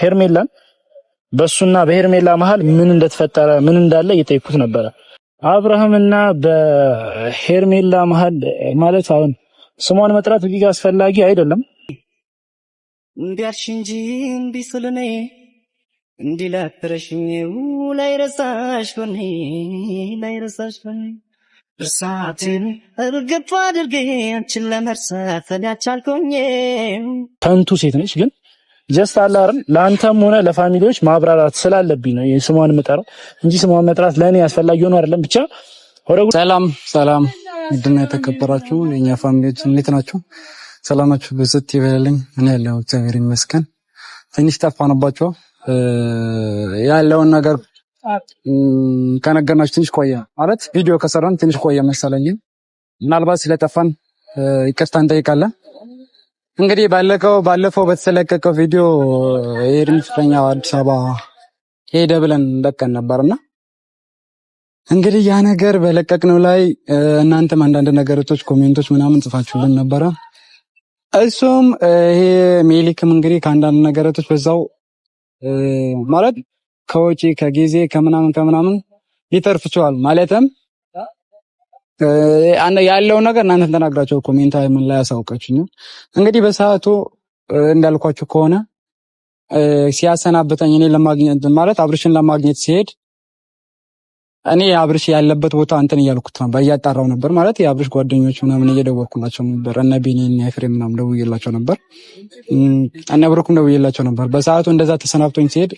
ሄርሜላን በሱና በሄርሜላ መሃል ምን እንደተፈጠረ ምን እንዳለ እየጠየኩት ነበረ። አብርሃምና በሄርሜላ መሃል ማለት አሁን ስሟን መጥራት እዚህ ጋር አስፈላጊ አይደለም። እንዲያልሽ እንጂ እምቢ ስልኔ እንዲላትረሽኝ ላይረሳሽ ሆኔ እርሳትን እርግፍ አድርጌ አንቺን ለመርሳት ያቻልኩኝ። ከንቱ ሴት ነች ግን ጀስት አላርም ለአንተም ሆነ ለፋሚሊዎች ማብራራት ስላለብኝ ነው ስሟን የምጠራው እንጂ ስሟን መጥራት ለእኔ አስፈላጊ ሆኖ አይደለም። ብቻ ሰላም ውድና የተከበራችሁ የኛ ፋሚሊዎች እንዴት ናችሁ? ሰላማችሁ ብዝት ይበልልኝ። እኔ ያለው እግዚአብሔር ይመስገን። ትንሽ ጠፋንባችሁ። ያለውን ነገር ከነገርናችሁ ትንሽ ቆየ ማለት ቪዲዮ ከሰራን ትንሽ ቆየ መሰለኝ። ምናልባት ስለጠፋን ይቅርታ እንጠይቃለን። እንግዲህ ባለፈው በተለቀቀው ቪዲዮ የሄድን ፍቅረኛው አዲስ አበባ ሄደ ብለን ለቀን ነበርና እንግዲህ ያ ነገር በለቀቅነው ላይ እናንተም አንዳንድ ነገሮች ኮሜንቶች ምናምን ጽፋችሁልን ነበረ። እሱም ይሄ ሜሊክም እንግዲህ ከአንዳንድ ነገሮች በዛው ማለት ከወጪ ከጊዜ ከምናምን ይተርፍቸዋል ማለትም ያለው ነገር እናንተ ተናግራችሁ ኮሜንት ምን ላይ ያሳውቃችሁ። እንግዲህ በሰዓቱ እንዳልኳችሁ ከሆነ ሲያሰናብተኝ እኔ ለማግኘት ማለት አብርሽን ለማግኘት ሲሄድ እኔ አብርሽ ያለበት ቦታ እንትን እያልኩት ነበር፣ እያጣራው ነበር ማለት የአብርሽ ጓደኞች ምናምን እየደወልኩላቸው ነበር። እነ ቢኒ እና ኤፍሬም ምናምን ደውዬላቸው ነበር፣ እነ ብሩክም ደውዬላቸው ነበር። በሰዓቱ እንደዛ ተሰናብቶኝ ሲሄድ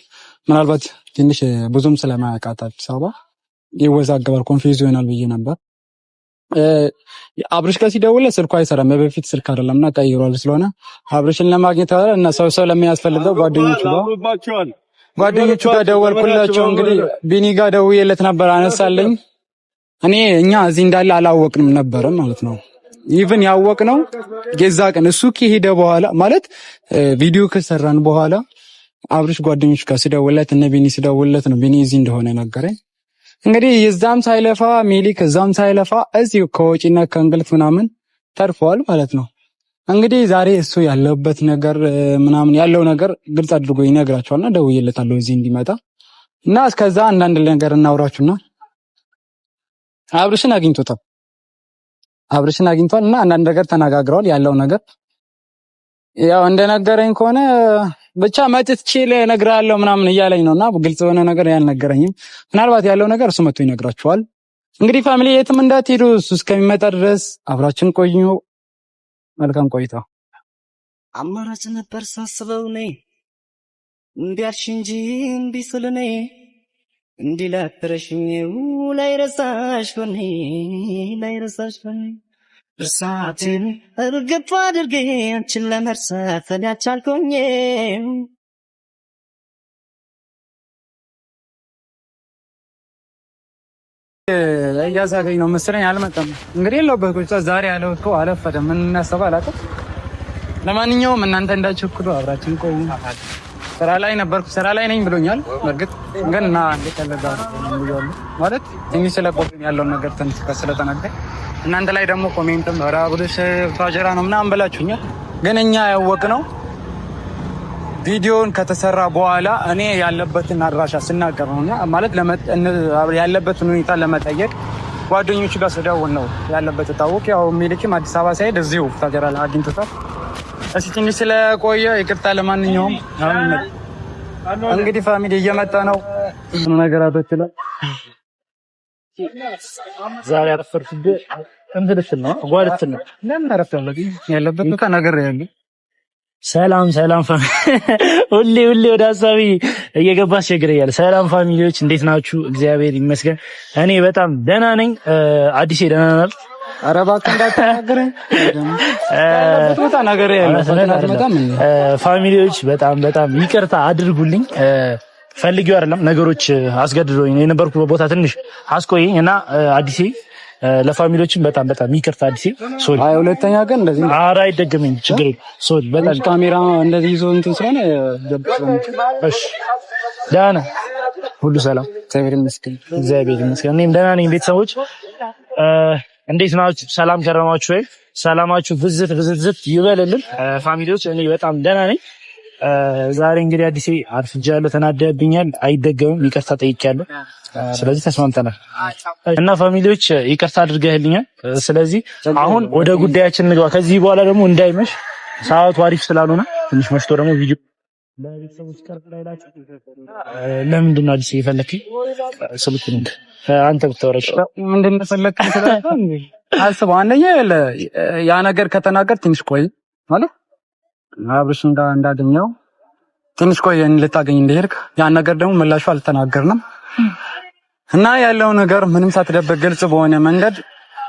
ምናልባት ትንሽ ብዙም ስለማያውቃት አዲስ አበባ ይወዛገባል፣ ኮንፊውዝ ይሆናል ብዬ ነበር። አብርሽ ጋር ሲደውልለት ስልኩ አይሰራም፣ በፊት ስልክ አይደለምና ቀይሯል። ስለሆነ አብርሽን ለማግኘት እና ሰው ለሚያስፈልገው ጓደኞቹ ጋር ደወልኩላቸው። እንግዲህ ቢኒ ጋር ደውዬለት ነበር፣ አነሳለኝ። እኛ እዚህ እንዳለ አላወቅንም ነበር ማለት ነው። ኢቭን ያወቅነው የዛ ቀን እሱ ከሄደ በኋላ ማለት ቪዲዮ ከሰራን በኋላ አብርሽ ጓደኞቹ ጋር ሲደውልለት እነ ቢኒ ሲደውልለት ነው ቢኒ እዚህ እንደሆነ ነገረኝ። እንግዲህ የዛም ሳይለፋ ሜሊክ እዛም ሳይለፋ እዚህ ከወጪና ከእንግልት ምናምን ተርፈዋል ማለት ነው። እንግዲህ ዛሬ እሱ ያለበት ነገር ምናምን ያለው ነገር ግልጽ አድርጎ ይነግራቸዋልና ደውዬለታለሁ እዚህ እንዲመጣ እና እስከዛ አንዳንድ ነገር እናውራችሁና አብርሽን አግኝቷል እና አንዳንድ ነገር ተነጋግረዋል። ያለው ነገር ያው እንደነገረኝ ከሆነ ብቻ መጥቼ እነግርሃለሁ ምናምን እያለኝ ነውና ግልጽ የሆነ ነገር ያልነገረኝም። ምናልባት ያለው ነገር እሱ መጥቶ ይነግራችኋል። እንግዲህ ፋሚሊ የትም እንዳትሄዱ፣ እሱ እስከሚመጣ ድረስ አብራችን ቆዩ። መልካም ቆይታ። አማራጭ ነበር ሳስበው እኔ እንዲያልሽ እንጂ እምቢ ስል እኔ እንዲላትረሽኝ ላይረሳሽ ሆኔ እርሳትን እርግፍ አድርጌ አንቺን ለመርሳት ያቻልኩኝ። እያዛገኝ ነው መሰለኝ አልመጣም። እንግዲህ የለውበት ቁጭ ዛሬ ያለው እኮ አለፈደም ምን እናስባ አላውቅም። ለማንኛውም እናንተ እንዳትቸኩሉ አብራችን ቆዩ። ስራ ላይ ነኝ ብሎኛል። በርግጥ ግን እና እንዴት ያለዳ ማለት ትንሽ ስለቆም ያለውን ነገር ትንሽ ስለተናገረ እናንተ ላይ ደግሞ ኮሜንትም አብርሽ ታጀራ ነው ምናምን ብላችሁኛል። ግን እኛ ያወቅነው ቪዲዮን ከተሰራ በኋላ እኔ ያለበትን አድራሻ ስናገር ነውና ማለት ያለበትን ሁኔታ ለመጠየቅ ጓደኞቹ ጋር ስደውል ነው ያለበት ታወቅ። ያው ሜሊክም አዲስ አበባ ሳይሄድ እዚሁ ታጀራ ላይ አግኝቶታል። እሺ ትንሽ ስለቆየ ይቅርታ። ለማንኛውም እንግዲህ ፋሚሊ እየመጣ ነው ነገራቶች ላይ ዛሬ አረፈርኩብህ እንትን ነው ጓደት ነው ለምን አረፈርኩ ያለበት ቦታ ነገር ያለው ሰላም ሁሌ ወደ ሀሳቢ እየገባስ ቸግረኛል። ሰላም ፋሚሊዎች እንዴት ናችሁ? እግዚአብሔር ይመስገን እኔ በጣም ደህና ነኝ። አዲስ ደህና ናል። ኧረ እባክህ እንዳትናገረኝ ቦታ ነገር ያለው ፋሚሊዎች በጣም ይቅርታ አድርጉልኝ። ፈልጌው አይደለም ነገሮች አስገድዶኝ የነበርኩበት ቦታ ትንሽ አስቆየኝ እና አዲስ ለፋሚሊዎችም በጣም ይቅርታ አዲስ ሶሪ። አይ ሁለተኛ ግን እንደዚህ ኧረ አይደገመኝ ችግር ሶሪ። በጣም ካሜራ እንደዚህ ይዞ እንትን ስለሆነ እሺ ዳና ሁሉ ሰላም እግዚአብሔር ይመስገን። እኔም ደህና ነኝ። ቤተሰቦች እንዴት ናችሁ? ሰላም ከረማችሁ ወይ? ሰላማችሁ ብዝት ይበልልን ፋሚሊዎች። እኔ በጣም ደህና ነኝ። ዛሬ እንግዲህ አዲስ አርፍጃለሁ፣ ተናደብኛል፣ አይደገምም፣ ይቅርታ ጠይቄያለሁ። ስለዚህ ተስማምተናል እና ፋሚሊዎች ይቅርታ አድርገህልኛል። ስለዚህ አሁን ወደ ጉዳያችን እንግባ። ከዚህ በኋላ ደግሞ እንዳይመሽ ሰዓቱ አሪፍ ስላልሆነ ትንሽ መሽቶ ደግሞ ቪዲዮ ለቤተሰቦች ቀርብ ላይ ላችሁ። ለምንድን ነው አዲስ የፈለከኝ? ስልኩን አንተ ብታወራሽ ምንድን ነው ፈለከኝ ስለዚህ አስበው። አንደኛ ያ ነገር ከተናገር ትንሽ ቆይ ማለት አብርሽ እንዳገኘው ትንሽ ቆይ ልታገኝ እንደሄድክ ያን ነገር ደግሞ ምላሹ አልተናገርንም እና ያለው ነገር ምንም ሳትደብቅ ግልጽ በሆነ መንገድ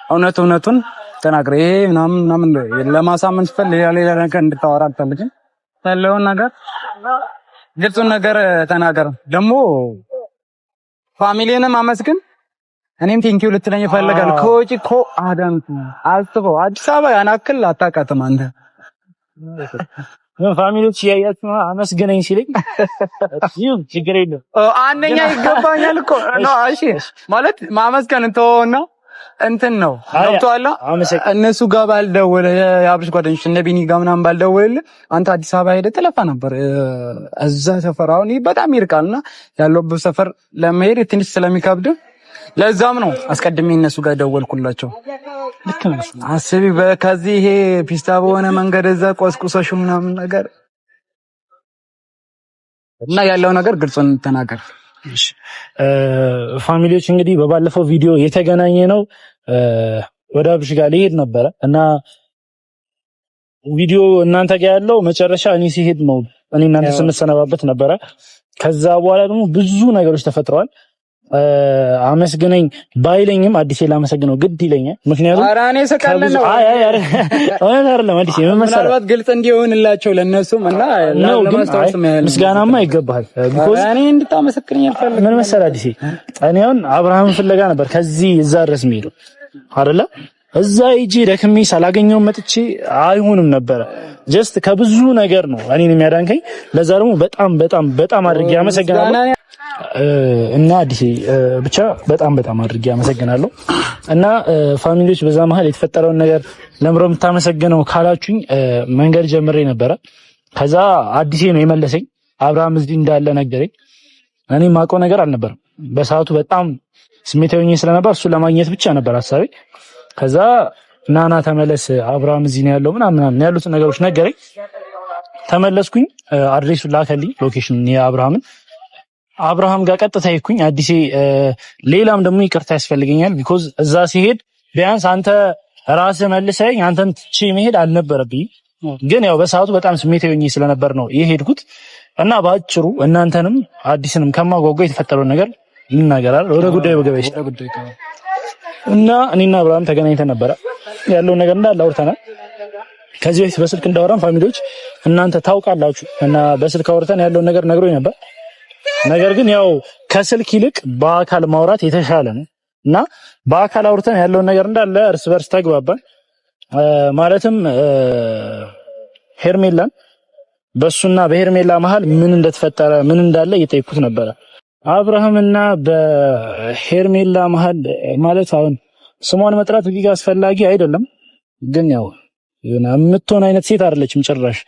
እውነቱን ተናግረ ይሄ ምናምን ለማሳመን ስፈል ሌላ ነገር እንድታወራ አልፈልግም። ያለውን ነገር ግልጹን ነገር ተናገር። ደግሞ ፋሚሊንም አመስግን። እኔም ቴንኪው ልትለኝ ይፈልጋል። ከወጪ እኮ አዳምጥ አስበው። አዲስ አበባ ያናክል አታውቃትም አንተ። ፋሚሊዎች ያያችሁ አመስግነኝ ሲለኝ ይሁን ችግር የለም አንደኛ ይገባኛል እኮ ነው። እሺ ማለት ማመስገን እንተውና እንትን ነው ገብቶሃል። እነሱ ጋር ባልደወለ የአብርሽ ጓደኞች እነ ቢኒ ጋር ምናምን ባልደወለ አንተ አዲስ አበባ ሄደህ ተለፋ ነበር። እዛ ሰፈር አሁን በጣም ይርቃልና ያለበት ሰፈር ለመሄድ ትንሽ ስለሚከብድ ለዛም ነው አስቀድሜ እነሱ ጋር ደወልኩላቸው። ልክ ነው አስቢ። ከዚህ ይሄ ፒስታ በሆነ መንገድ እዛ ቆስቁሶሽ ምናምን ነገር እና ያለው ነገር ግልጹን ተናገር። እሺ ፋሚሊዎች እንግዲህ በባለፈው ቪዲዮ የተገናኘ ነው ወደ አብርሽ ጋር ሊሄድ ነበረ እና ቪዲዮ እናንተ ጋር ያለው መጨረሻ እኔ ሲሄድ ነው እኔ እናንተ ስንሰነባበት ነበረ። ከዛ በኋላ ደግሞ ብዙ ነገሮች ተፈጥረዋል። አመስግነኝ ባይለኝም አዲስ ላመሰግነው ግድ ይለኛል። ምክንያቱም አራኔ ሰቀለና አይ እውነት አይደለም አዲስ ምናልባት ግልጽ እንዲሆንላቸው ለነሱም እና ለማስተዋወስ ምስጋናማ ይገባል። ቢኮዝ እኔ እንድታመሰግነኝ አልፈልግም። ምን መሰለህ አዲስ እኔ አሁን አብርሃም ፍለጋ ነበር ከዚህ እዛ ድረስ የሚሄደው አይደለ? እዛ ሂጂ ደክሜ ሳላገኘው መጥቼ አይሆንም ነበረ። ጀስት ከብዙ ነገር ነው እኔን የሚያዳንከኝ። ለዛ ደግሞ በጣም አድርጌ አመሰግናለሁ። እና አዲስ ብቻ በጣም አድርጌ አመሰግናለሁ። እና ፋሚሊዎች በዛ መሀል የተፈጠረውን ነገር ለምሮ የምታመሰግነው ካላችሁኝ መንገድ ጀምሬ ነበረ። ከዛ አዲስ ነው የመለሰኝ። አብርሃም እዚህ እንዳለ ነገረኝ። እኔ ማውቀው ነገር አልነበረም በሰዓቱ። በጣም ስሜታዊ ሆኜ ስለነበር እሱ ለማግኘት ብቻ ነበር ሐሳቤ። ከዛ ናና ተመለስ አብርሃም እዚህ ነው ያለው ምናምን ያሉት ነገሮች ነገረኝ። ተመለስኩኝ። አድሬሱን ላከልኝ ሎኬሽኑን የአብርሃምን። አብርሃም ጋር ቀጥታ ሄድኩኝ። አዲስ ሌላም ደግሞ ይቅርታ ያስፈልገኛል። ቢኮዝ እዛ ሲሄድ ቢያንስ አንተ ራስህ መልሰኝ አንተን ትቼ መሄድ አልነበረብኝ። ግን ያው በሰዓቱ በጣም ስሜታዊ ሆኜ ስለነበር ነው የሄድኩት። እና ባጭሩ እናንተንም አዲስንም ከማጓጓ የተፈጠረው ነገር እንናገራለን። ወደ ጉዳዩ በገበያሽ እና እኔና አብርሃም ተገናኝተን ነበረ። ያለው ነገር እንዳለ አውርተናል። ከዚህ በፊት በስልክ እንዳወራን ፋሚሊዎች እናንተ ታውቃላችሁ። እና በስልክ አውርተን ያለውን ነገር ነግሮኝ ነበር። ነገር ግን ያው ከስልክ ይልቅ በአካል ማውራት የተሻለ ነው እና በአካል አውርተን ያለውን ነገር እንዳለ እርስ በርስ ተግባባን። ማለትም ሄርሜላን በሱና በሄርሜላ መሃል ምን እንደተፈጠረ ምን እንዳለ እየጠየኩት ነበረ። አብርሃምና በሄርሜላ መሃል ማለት አሁን ስሟን መጥራት እዚህ ጋር አስፈላጊ አይደለም፣ ግን ያው የምትሆን አይነት ሴት አይደለችም። ጭራሽ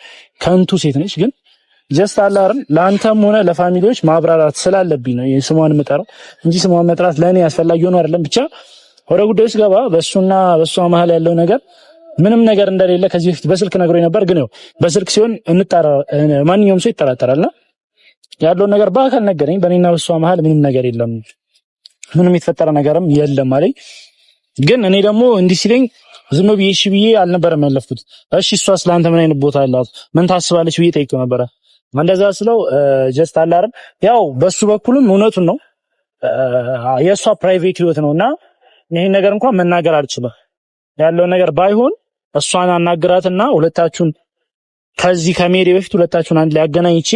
ከንቱ ሴት ነች። ግን ጀስት አለ አይደል ለአንተም ሆነ ለፋሚሊዎች ማብራራት ስላለብኝ ነው ስሟን የምጠራው እንጂ ስሟን መጥራት ለኔ አስፈላጊ ሆኖ አይደለም። ብቻ ወደ ጉዳዩ ስገባ በሱና በሷ መሃል ያለው ነገር ምንም ነገር እንደሌለ ከዚህ በፊት በስልክ ነግሮኝ ነበር። ግን ያው በስልክ ሲሆን ማንኛውም ሰው ይጠራጠራልና ያለው ነገር በአካል ነገረኝ። በእኔና በሷ መሃል ምንም ነገር የለም፣ ምንም የተፈጠረ ነገርም የለም አለኝ። ግን እኔ ደግሞ እንዲህ ሲለኝ ዝም ብዬ እሺ ብዬ አልነበረም ያለፍኩት። እሺ እሷስ ለአንተ ምን አይነት ቦታ አላት፣ ምን ታስባለች ብዬ ጠይቄው ነበረ። እንደዛ ስለው ጀስት አለ አይደል ያው በሱ በኩልም እውነቱን ነው፣ የእሷ ፕራይቬት ህይወት ነውና ይሄን ነገር እንኳን መናገር አልችልም። ያለው ነገር ባይሆን እሷን አናግራትና ሁለታችሁን ከዚህ ከሜሪ በፊት ሁለታችሁን አንድ ላይ አገናኝቼ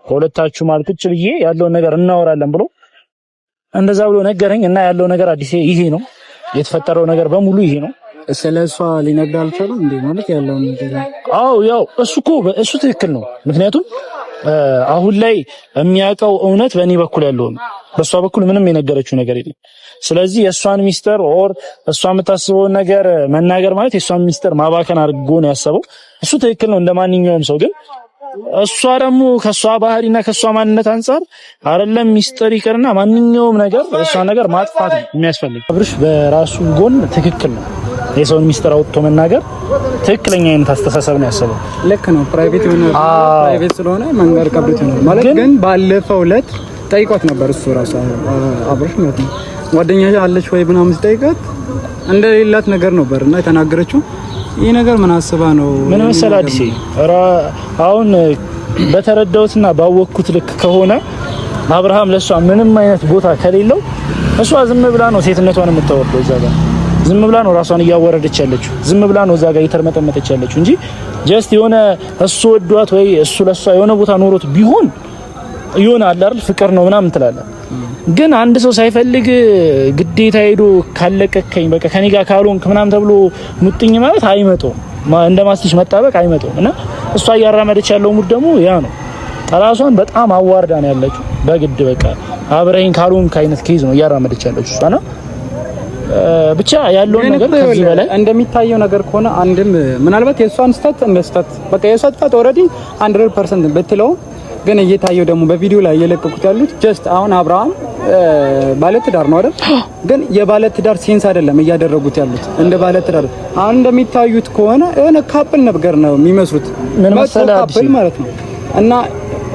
ሁለታችሁ ማለት ቁጭ ብዬ ያለውን ነገር እናወራለን ብሎ እንደዛ ብሎ ነገረኝ። እና ያለው ነገር አዲስ ይሄ ነው፣ የተፈጠረው ነገር በሙሉ ይሄ ነው። ስለሷ ሊነግር አልቻለም እንዴ ማለት ያለው ነገር? አዎ ያው እሱ ትክክል ነው። ምክንያቱም አሁን ላይ የሚያውቀው እውነት በእኔ በኩል ያለው ነው። በሷ በኩል ምንም የነገረችው ነገር የለም። ስለዚህ የሷን ሚስጥር ኦር እሷ የምታስበው ነገር መናገር ማለት የሷን ሚስጥር ማባከን አድርጎ ነው ያሰበው። እሱ ትክክል ነው እንደማንኛውም ሰው። ግን እሷ ደግሞ ከሷ ባህሪና ከሷ ማንነት አንፃር አይደለም ሚስጥር ይቅርና ማንኛውም ነገር እሷ ነገር ማጥፋት ነው የሚያስፈልግ። አብርሽ በራሱ ጎን ትክክል ነው። የሰውን ሚስጥር አውጥቶ መናገር ትክክለኛ አይነት አስተሳሰብ ነው ያሰበው። ልክ ነው። ፕራይቬት ስለሆነ መንገር ከብት ነው ማለት ግን ባለፈው ዕለት ጠይቋት ነበር እሱ ራሱ አብርሽ ማለት ነው ጓደኛሽ አለች ወይ ምናምን ሲጠይቃት እንደሌላት ነገር ነበርና የተናገረችው። ይሄ ነገር ምን አስባ ነው? ምን መሰል አዲስ አሁን በተረዳሁትና ባወቅኩት ልክ ከሆነ አብርሃም ለሷ ምንም አይነት ቦታ ከሌለው እሷ ዝም ብላ ነው ሴትነቷን የምታወርደው። እዛ ጋር ዝም ብላ ነው ራሷን እያወረደች ያለችው። ዝም ብላ ነው እዛ ጋር እየተርመጠመጠች ያለችው እንጂ ጀስት የሆነ እሱ ወዷት ወይ እሱ ለሷ የሆነ ቦታ ኖሮት ቢሆን ይሆናል አይደል ፍቅር ነው ምናምን ትላለህ። ግን አንድ ሰው ሳይፈልግ ግዴታ ሄዶ ካለቀከኝ በቃ ከኔ ጋር ካልሆንክ ምናምን ተብሎ ሙጥኝ ማለት አይመጣም። እንደማስትሽ መጣበቅ አይመጣም። እና እሷ እያራመደች ያለው ሙድ ደግሞ ያ ነው። ራሷን በጣም አዋርዳ ነው ያለችው። በግድ በቃ አብረኸኝ ካልሆንክ አይነት ኬዝ ነው እያራመደች ያለችው እሷ ነው። ብቻ ያለው ነገር ከዚህ በላይ እንደሚታየው ነገር ከሆነ አንድም ምናልባት የሷን ስታት እንደስታት በቃ የሷ ጥፋት ኦሬዲ 100% በትለው ግን እየታየው ደግሞ በቪዲዮ ላይ እየለቀቁት ያሉት ጀስት አሁን አብርሃም ባለትዳር ነው አይደል? ግን የባለትዳር ሴንስ አይደለም እያደረጉት ያሉት እንደ ባለትዳር አሁን እንደሚታዩት ከሆነ የሆነ ካፕል ነገር ነው የሚመስሉት። ምን መሰለህ ካፕል ማለት ነው። እና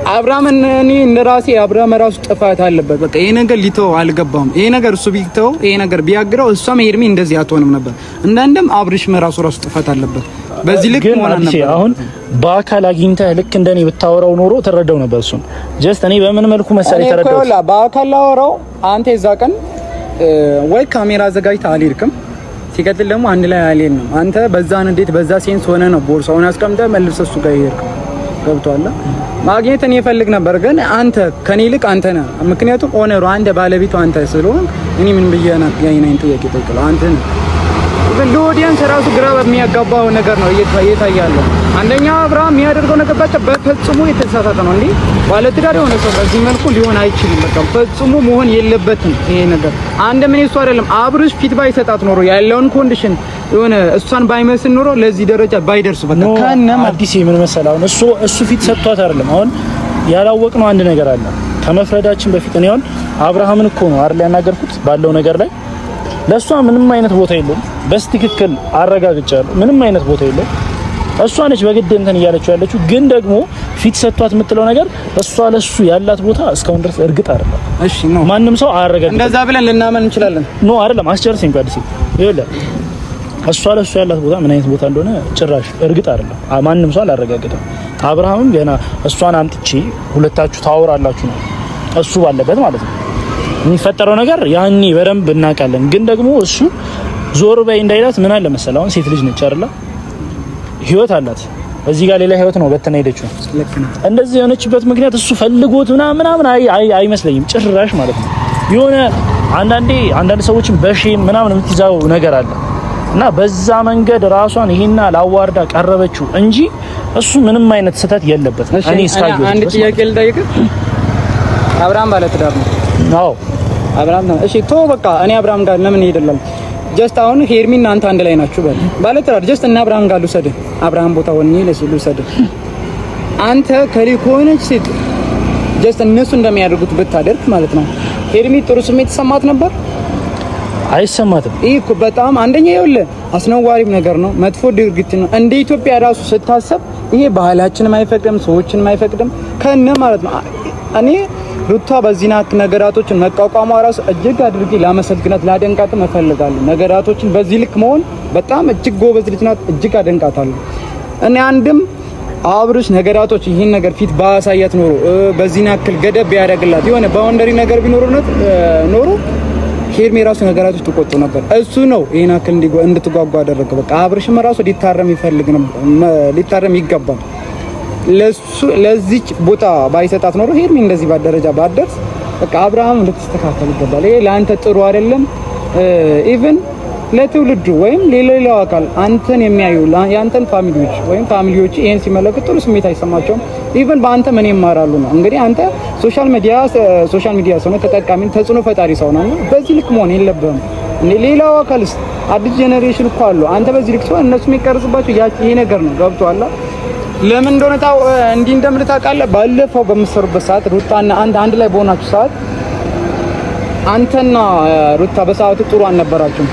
አብርሃም እኔ እንደራሴ አብርሃም ራሱ ጥፋት አለበት። በቃ ይሄ ነገር ሊተው አልገባም። ይሄ ነገር እሱ ቢተው ይሄ ነገር ቢያግረው እሷም ሄርሜ እንደዚህ አትሆንም ነበር። እንደንደም አብርሽ ራሱ ጥፋት አለበት። በዚህ ልክ ሆነ ነበር። አሁን በአካል አግኝተህ ልክ እንደኔ ብታወራው ኖሮ ተረዳው ነበር። እሱን ጀስት እኔ በምን መልኩ መሰለኝ ተረዳው። በአካል ላወራው አንተ የዛ ቀን ወይ ካሜራ አዘጋጅተህ አልሄድክም። ሲቀጥል ደግሞ አንድ ላይ አልሄድንም። አንተ በዛን እንዴት በዛ ሴንስ ሆነ ነው ቦርሳውን አስቀምጠህ መልሰህ እሱ ጋር ይሄድክ። ገብቶሃል? ማግኘት እኔ እፈልግ ነበር ግን አንተ ከኔ ይልቅ አንተ ነህ። ምክንያቱም ኦነሩ አንተ ባለቤቱ አንተ ስለሆንክ እኔ ምን ብዬና ያይናን ጥያቄ ጠይቀው አንተ ለኦዲየንስ ራሱ ግራ በሚያጋባው ነገር ነው እየታያለው። አንደኛ አብርሃም የሚያደርገው ነገር በፈጽሞ የተሳሳተ ነው። እንዴ ባለትዳር የሆነ ሰው በዚህ መልኩ ሊሆን አይችልም። በቃ ፈጽሞ መሆን የለበትም ይሄ ነገር። አንድ ምን እሱ አይደለም አብርሽ ፊት ባይሰጣት ኖሮ ያለውን ኮንዲሽን የሆነ እሷን ባይመስል ኖሮ ለዚህ ደረጃ ባይደርሱ በቃ ከነማ አዲስ ምን መሰለህ አሁን እሱ ፊት ሰጥቷት አይደለም። አሁን ያላወቅነው አንድ ነገር አለ። ከመፍረዳችን በፊት እኔ አሁን አብርሃምን እኮ ነው አይደል ያናገርኩት ባለው ነገር ላይ ለሷ ምንም አይነት ቦታ የለውም። በስትክክል አረጋግጫለሁ። ምንም አይነት ቦታ የለውም። እሷ ነች በግድ እንትን እያለችው ያለችው። ግን ደግሞ ፊት ሰጥቷት የምትለው ነገር እሷ ለሱ ያላት ቦታ እስካሁን ድረስ እርግጥ አይደለም። እሺ ነው ማንም ሰው አያረጋግጥም። እንደዛ ብለን ልናመን እንችላለን። ኖ አይደለም። አስጨርሰኝ ጓደኛዬ። ይኸውልህ እሷ ለሱ ያላት ቦታ ምን አይነት ቦታ እንደሆነ ጭራሽ እርግጥ አይደለም። ማንም ሰው አላረጋግጥም። አብርሃምም ገና እሷን አምጥቼ ሁለታችሁ ታወራላችሁ ነው እሱ ባለበት ማለት ነው። የሚፈጠረው ነገር ያኔ በደንብ እናውቃለን። ግን ደግሞ እሱ ዞር በይ እንዳይላት ምን አለ መሰለህ አሁን ሴት ልጅ ነች አይደል? ህይወት አላት። እዚህ ጋር ሌላ ህይወት ነው በተና ሄደችው። እንደዚህ የሆነችበት ምክንያት እሱ ፈልጎት ምናምን አይመስለኝም ጭራሽ ማለት ነው። የሆነ አንዳንድ ሰዎችን በሼም ምናምን የምትይዛው ነገር አለ እና በዛ መንገድ ራሷን ይሄና ላዋርዳ ቀረበችው እንጂ እሱ ምንም አይነት ስህተት የለበትም። እኔ እስካየሁት አንድ ጥያቄ ልጠይቅህ። አብርሃም ባለትዳር ነው? አዎ አብርሃም ነው። እሺ ቶ በቃ እኔ አብርሃም ጋር ለምን ይሄዳል? ጀስት አሁን ሄርሚና አንተ አንድ ላይ ናችሁ ባለትዳር ጀስት እና አብርሃም ጋር ልውሰድህ። አብርሃም ቦታ ሆኜ ልውሰድህ። አንተ ከሆነች ሴት ጀስት እነሱ እንደሚያደርጉት ብታደርግ ማለት ነው ሄርሚ ጥሩ ስሜት ተሰማት ነበር? አይሰማትም። ይሄ እኮ በጣም አንደኛ ይኸውልህ አስነዋሪም ነገር ነው፣ መጥፎ ድርጊት ነው። እንደ ኢትዮጵያ ራሱ ስታሰብ ይሄ ባህላችንም አይፈቅድም፣ ሰዎችንም አይፈቅድም ከነ ማለት ነው። እኔ ሩታ በዚህ ነገራቶችን መቋቋሟ ራሱ እጅግ አድርጌ ላመሰግናት ላደንቃትም እፈልጋለሁ። ነገራቶችን በዚህ ልክ መሆን በጣም እጅግ ጎበዝ ልጅ ናት። እጅግ አደንቃታለሁ። እኔ አንድም አብርሽ ነገራቶች ይሄን ነገር ፊት ባሳያት ኖሮ በዚህ ናክል ገደብ ያደርግላት የሆነ ባውንደሪ ነገር ቢኖርነት ኖሮ ሄርሜ ራሱ ነገራቶች ተቆጥቶ ነበር። እሱ ነው ይሄን አክል እንድትጓጓ አደረገ። በቃ አብርሽም ራሱ ሊታረም ይገባል። ለዚች ቦታ ባይሰጣት ኖሮ ሄርሜ እንደዚህ ባደረጃ ባደርስ በቃ አብርሃም ልትስተካከል ይገባል። ይሄ ለአንተ ጥሩ አይደለም። ኢቭን ለትውልዱ ወይም ለሌላው አካል አንተን የሚያዩ ያንተን ፋሚሊዎች ወይም ፋሚሊዎች ይሄን ሲመለከቱ ጥሩ ስሜት አይሰማቸውም። ኢቭን በአንተ ምን ይማራሉ ነው እንግዲህ። አንተ ሶሻል ሚዲያ ሰው ነው፣ ተጠቃሚ ተጽዕኖ ፈጣሪ ሰው ነው። በዚህ ልክ መሆን የለብህም። ሌላው አካልስ አዲስ ጄኔሬሽን እኮ አሉ። አንተ በዚህ ልክ ሰው እነሱ የሚቀርጽባቸው ይሄ ነገር ነው። ገብቶሃል? ለምን እንደሆነ እንዲህ እንደምታውቃለህ። ባለፈው በምትሰሩበት ሰዓት ሩታና አንድ ላይ በሆናችሁ ሰዓት አንተና ሩታ በሰዓቱ ጥሩ አልነበራችሁም።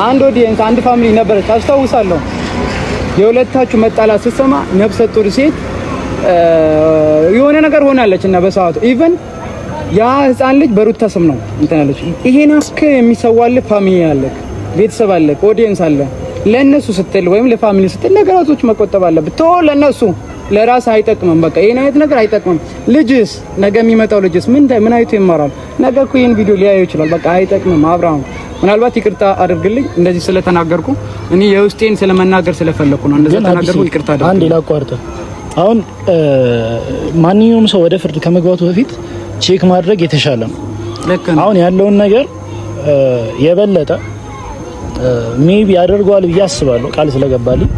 አንድ ኦዲየንስ አንድ ፋሚሊ ነበረች አስታውሳለሁ። የሁለታችሁ መጣላት ስትሰማ ነፍሰ ጡር ሴት የሆነ ነገር ሆናለች እና በሰዓቱ ኢቭን ያ ህፃን ልጅ በሩታ ስም ነው እንተናለች። ይሄን አስከ የሚሰዋልህ ፋሚሊ አለ፣ ቤተሰብ አለ፣ ኦዲየንስ አለ። ለነሱ ስትል ወይም ለፋሚሊ ስትል ነገራቶች መቆጠብ አለብህ። ተው ለነሱ ለራስ አይጠቅምም። በቃ ይሄን አይነት ነገር አይጠቅምም። ልጅስ ነገ የሚመጣው ልጅስ ምን አይቶ ይማራል? ነገ እኮ ይሄን ቪዲዮ ሊያየው ይችላል። በቃ አይጠቅምም። አብርሃም ምናልባት ይቅርታ አድርግልኝ እንደዚህ ስለተናገርኩ፣ እኔ የውስጤን ስለመናገር ስለፈለኩ ነው እንደዛ ተናገርኩ። ይቅርታ አድርግልኝ። አንዴ ላቋርጥ። አሁን ማንኛውም ሰው ወደ ፍርድ ከመግባቱ በፊት ቼክ ማድረግ የተሻለ ነው። አሁን ያለውን ነገር የበለጠ ሜቢ ያደርገዋል ብዬ አስባለሁ። ቃል ስለገባልኝ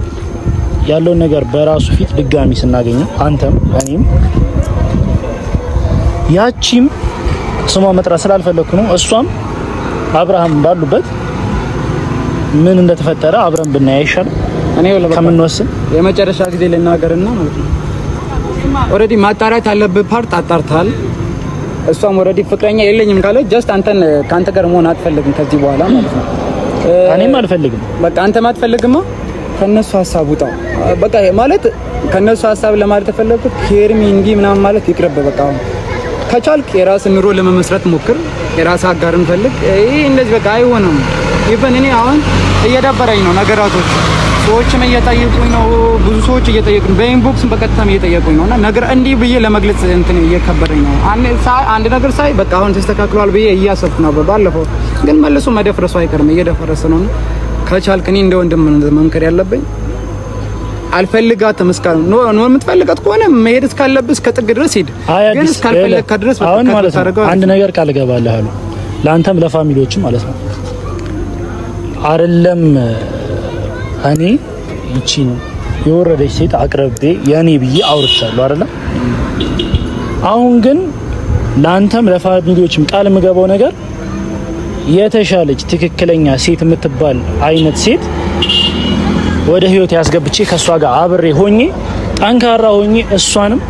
ያለውን ነገር በራሱ ፊት ድጋሚ ስናገኘው አንተም እኔም ያቺም ስሟ መጥራት ስላልፈለኩ ነው እሷም አብርሃም ባሉበት ምን እንደተፈጠረ አብረን ብናይ ይሻላል። እኔ ከምንወስን የመጨረሻ ጊዜ ልናገርና ማለት ነው ኦሬዲ ማጣራት ያለብህ ፓርት አጣርታል። እሷም ኦሬዲ ፍቅረኛ የለኝም ካለች ጀስት አንተን ካንተ ጋር መሆን አትፈልግም ከዚህ በኋላ ማለት ነው። እኔም አልፈልግም። በቃ አንተም አትፈልግማ። ከነሱ ሀሳብ ውጣ። በቃ ማለት ከነሱ ሀሳብ ለማለት ተፈለኩት ሄርሚ እንዲህ ምናምን ማለት ይቅርብ። በቃ ከቻልክ የራስ ኑሮ ለመመስረት ሞክር፣ የራስ አጋርን ፈልግ። ይሄ እንደዚህ በቃ አይሆንም። ይፈን እኔ አሁን እየደበረኝ ነው ነገራቶች። ሰዎችም እየጠየቁኝ ነው፣ ብዙ ሰዎች እየጠየቁኝ በኢንቦክስም በቀጥታም እየጠየቁኝ ነውና ነገር እንዲህ ብዬ ለመግለጽ እንትን እየከበደኝ ነው። አንድ ነገር ሳይ በቃ አሁን ተስተካክሏል ብዬ እያሰብኩ ነበር ባለፈው፣ ግን መልሶ መደፍረሱ አይቀርም እየደፈረሰ ነው። ከቻልክ እኔ እንደ ወንድም መምከር ያለብኝ አልፈልጋትም እስካል ነው የምትፈልጋት ከሆነ መሄድ እስካለብህ እስከ ጥግ ድረስ ሂድ። ግን እስካልፈለግካ ድረስ አሁን ማለት ነው አንድ ነገር ቃል እገባልሃለሁ ለአንተም ለፋሚሊዎችም ማለት ነው አይደለም እኔ ይቺን የወረደች ሴት አቅርቤ የኔ ብዬ አውርቻለሁ አይደለም። አሁን ግን ለአንተም ለፋሚሊዎችም ቃል የምገባው ነገር የተሻለች ትክክለኛ ሴት የምትባል አይነት ሴት ወደ ህይወት ያስገብቼ ከሷ ጋር አብሬ ሆኜ ጠንካራ ሆኜ እሷንም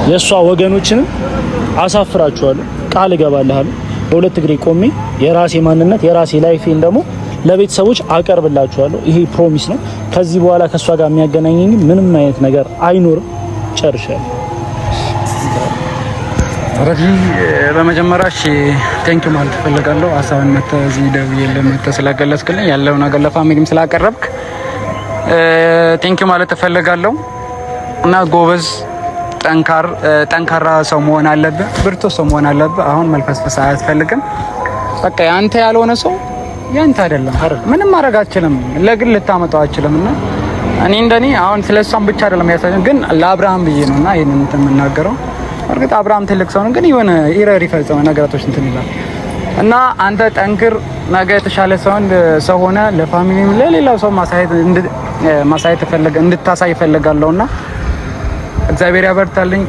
የሷ ወገኖችንም አሳፍራቸዋለሁ። ቃል እገባለሁ። በሁለት እግሬ ቆሜ የራሴ ማንነት የራሴ ላይፌን ደግሞ ለቤተሰቦች አቀርብላችኋለሁ። ይሄ ፕሮሚስ ነው። ከዚህ በኋላ ከሷ ጋር የሚያገናኘኝ ምንም አይነት ነገር አይኖርም። ጨርሻለሁ። ረዲ በመጀመሪያ ቴንክ ዩ ማለት ፈልጋለሁ። ሀሳብን መተዚህ ደውዬልህ መተህ ስለገለጽክልኝ ያለው ነገር ለፋሚሊም ስላቀረብክ ቴንክ ዩ ማለት ፈልጋለሁ። እና ጎበዝ ጠንካራ ሰው መሆን አለብህ፣ ብርቱ ሰው መሆን አለብህ። አሁን መልፈስፈስ አያስፈልግም። በቃ ያንተ ያልሆነ ሰው ያንተ አይደለም። ምንም ማድረግ አትችልም፣ ለግል ልታመጣው አትችልም። እና እኔ እንደኔ አሁን ስለሷም ብቻ አይደለም ያሳየኝ፣ ግን ለአብርሃም ብዬ ነውና ይሄንን እንትን የምናገረው። እርግጥ አብርሃም ትልቅ ሰው ነው፣ ግን የሆነ ኢረር ይፈጽም ነገራቶች እንትን ይላል። እና አንተ ጠንክር፣ ነገ የተሻለ ሰው ሆነ ለፋሚሊም ለሌላው ሰው ማሳየት እንድታሳይ እፈልጋለሁና እግዚአብሔር ያበርታልኝ።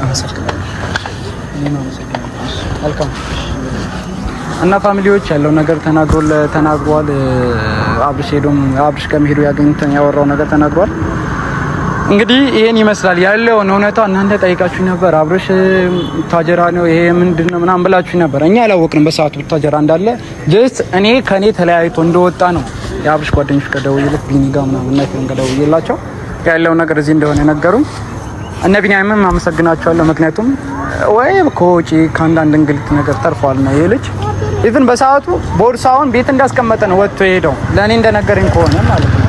አመሰግናለሁ። እና ፋሚሊዎች ያለው ነገር ተናግሯል። አብርሽ ከመሄዱ ያወራው ነገር ተናግሯል። እንግዲህ ይሄን ይመስላል ያለውን እውነታ። እናንተ ጠይቃችሁ ነበር አብርሽ ታጀራ ነው ይሄ ምንድነው ምናምን ብላችሁ ነበር። እኛ አላወቅንም በሰዓቱ ታጀራ እንዳለ። ጀስት እኔ ከኔ ተለያይቶ እንደወጣ ነው የአብርሽ ጓደኞች ከደውይለት ቢኒጋ ምናምን እና ይፈን ከደውይላቸው ያለው ነገር እዚህ እንደሆነ ነገሩኝ። እነ ቢኒያምም አመሰግናቸዋለሁ። ምክንያቱም ወይ ከውጪ ከአንዳንድ እንግልት ነገር ተርፏል ነው ይሄ ልጅ። ኢቭን በሰዓቱ ቦርሳውን ቤት እንዳስቀመጠ ነው ወጥቶ ሄደው ለእኔ እንደነገረኝ ከሆነ ማለት ነው።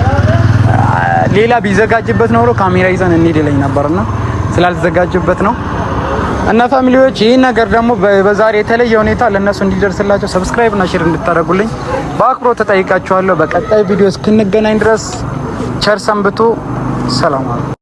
ሌላ ቢዘጋጅበት ኖሮ ካሜራ ይዘን እንሄድ ይለኝ ነበርና ስላልተዘጋጅበት ነው። እና ፋሚሊዎች ይህን ነገር ደግሞ በዛሬ የተለየ ሁኔታ ለእነሱ እንዲደርስላቸው ሰብስክራይብ እና ሼር እንድታደርጉልኝ በአክብሮት ተጠይቃችኋለሁ። በቀጣይ ቪዲዮ እስክንገናኝ ድረስ ቸር ሰንብቱ። ሰላም።